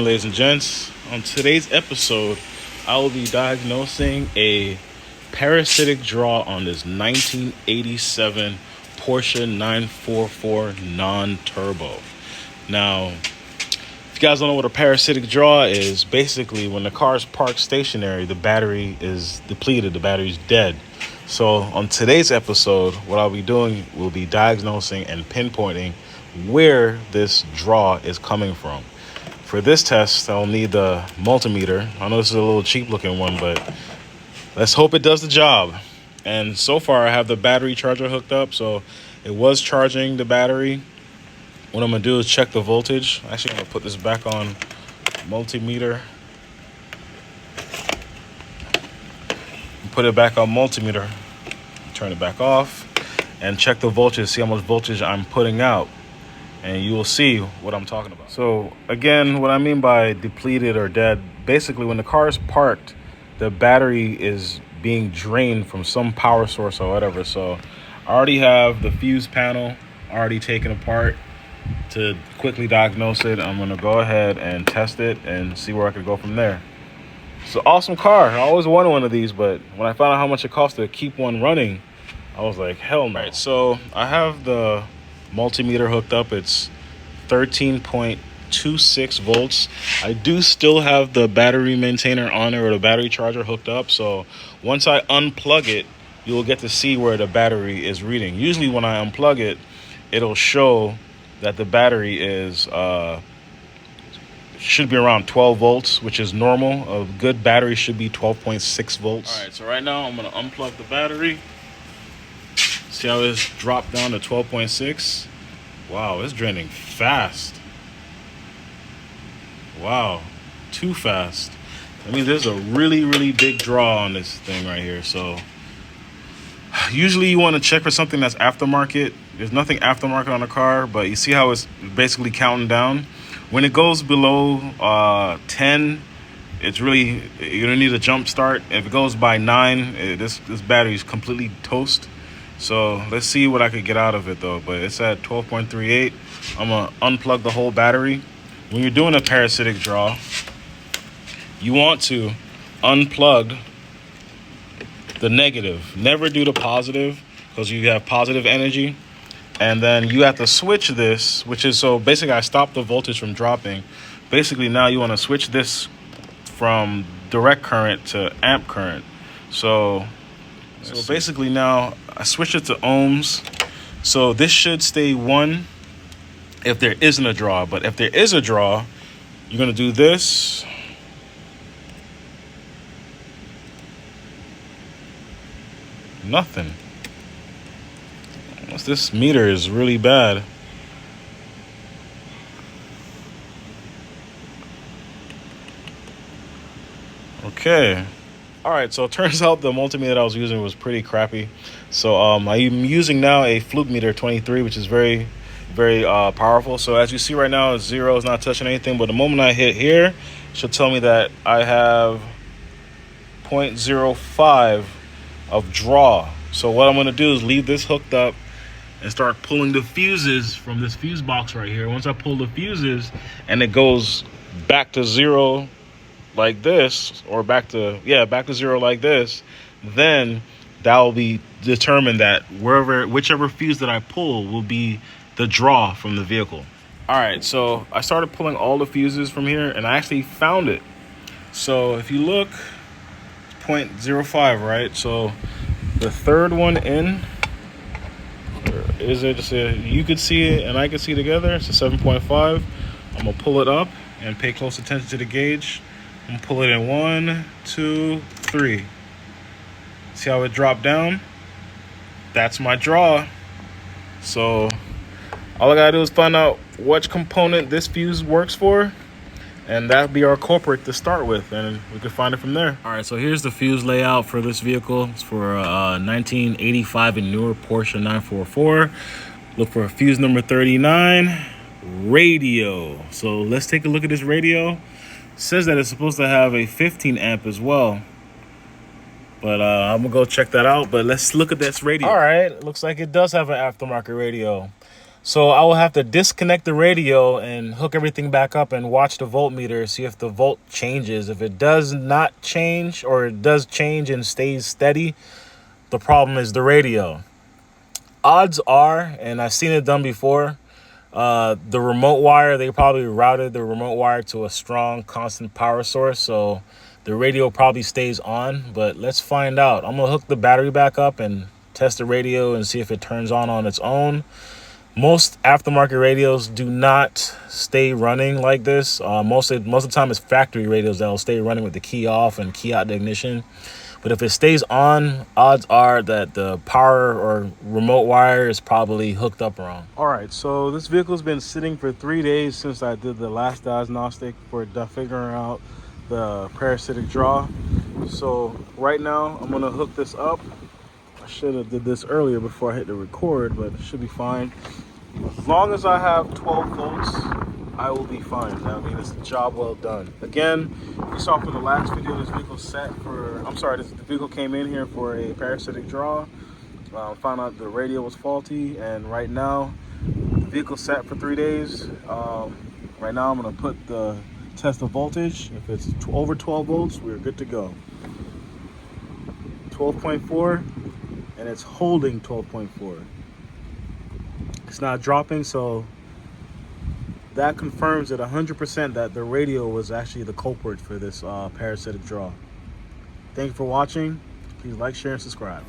morning, ladies and gents. On today's episode, I will be diagnosing a parasitic draw on this 1987 Porsche 944 non-turbo. Now, if you guys don't know what a parasitic draw is, basically when the car is parked stationary, the battery is depleted, the battery is dead. So on today's episode, what I'll be doing will be diagnosing and pinpointing where this draw is coming from. For this test, I'll need the multimeter. I know this is a little cheap looking one, but let's hope it does the job. And so far I have the battery charger hooked up, so it was charging the battery. What I'm gonna do is check the voltage. Actually, I'm gonna put this back on multimeter. Put it back on multimeter. Turn it back off and check the voltage, see how much voltage I'm putting out. And you will see what I'm talking about. So again, what I mean by depleted or dead, basically when the car is parked, the battery is being drained from some power source or whatever. So I already have the fuse panel already taken apart. To quickly diagnose it, I'm gonna go ahead and test it and see where I could go from there. It's an awesome car. I always wanted one of these, but when I found out how much it costs to keep one running, I was like, hell no. Right, so I have the multimeter hooked up. It's 13.26 volts. I do still have the battery maintainer on it, or the battery charger hooked up. So once I unplug it, you'll get to see where the battery is reading. Usually when I unplug it, it'll show that the battery is should be around 12 volts, which is normal. A good battery should be 12.6 volts. All right, so right now I'm gonna unplug the battery. See how it's dropped down to 12.6? Wow, it's draining fast. Wow, too fast. I mean, there's a really big draw on this thing right here. So usually you want to check for something that's aftermarket. There's nothing aftermarket on the car, but you see how it's basically counting down. When it goes below 10, it's really, you're gonna need a jump start. If it goes by 9, this battery is completely toast. So let's see what I could get out of it though. But it's at 12.38. I'm gonna unplug the whole battery. When you're doing a parasitic draw, you want to unplug the negative. Never do the positive, because you have positive energy. And then you have to switch this, which is, so basically I stopped the voltage from dropping. Basically now you want to switch this from direct current to amp current. So basically now I switch it to ohms. So this should stay 1 if there isn't a draw. But if there is a draw, you're going to do this. Nothing. This meter is really bad. Okay. All right, so it turns out the multimeter I was using was pretty crappy. So I'm using now a fluke meter 23, which is very powerful. So as you see right now, it's 0, it's not touching anything. But the moment I hit here, it should tell me that I have 0.05 of draw. So what I'm gonna do is leave this hooked up and start pulling the fuses from this fuse box right here. Once I pull the fuses and it goes back to 0 like this, or back to 0 like this, then that will be determined that whichever fuse that I pull will be the draw from the vehicle. All right, so I started pulling all the fuses from here and I actually found it. So if you look, 0.05, right? So the third one in, is it just you could see it and I could see it together. It's a 7.5. I'm gonna pull it up and pay close attention to the gauge. I'm gonna pull it in 1, 2, 3. See how it dropped down? That's my draw. So all I gotta do is find out which component this fuse works for, and that'll be our culprit to start with, and we can find it from there. All right, so here's the fuse layout for this vehicle. It's for a 1985 and newer Porsche 944. Look for fuse number 39, radio. So let's take a look at this radio. It says that it's supposed to have a 15 amp as well, but I'm gonna go check that out. But let's look at this radio. All right, looks like it does have an aftermarket radio. So I will have to disconnect the radio and hook everything back up and watch the voltmeter, see if the volt changes. If it does not change, or it does change and stays steady, the problem is the radio. Odds are, and I've seen it done before, the remote wire, they probably routed the remote wire to a strong constant power source, so the radio probably stays on. But let's find out. I'm gonna hook the battery back up and test the radio and see if it turns on its own. Most aftermarket radios do not stay running like this. Most of the time it's factory radios that will stay running with the key off and key out the ignition. But if it stays on, odds are that the power or remote wire is probably hooked up wrong. All right, so this vehicle's been sitting for 3 days since I did the last diagnostic for figuring out the parasitic draw. So right now I'm gonna hook this up. I should have did this earlier before I hit the record, but it should be fine. As long as I have 12 volts, I will be fine. I mean, it's a job well done. Again, you saw from the last video, this vehicle the vehicle came in here for a parasitic draw. Found out the radio was faulty, and right now, the vehicle sat for 3 days. Right now, I'm gonna test the voltage. If it's over 12 volts, we're good to go. 12.4, and it's holding 12.4. It's not dropping, so that confirms it 100% that the radio was actually the culprit for this parasitic draw. Thank you for watching. Please like, share, and subscribe.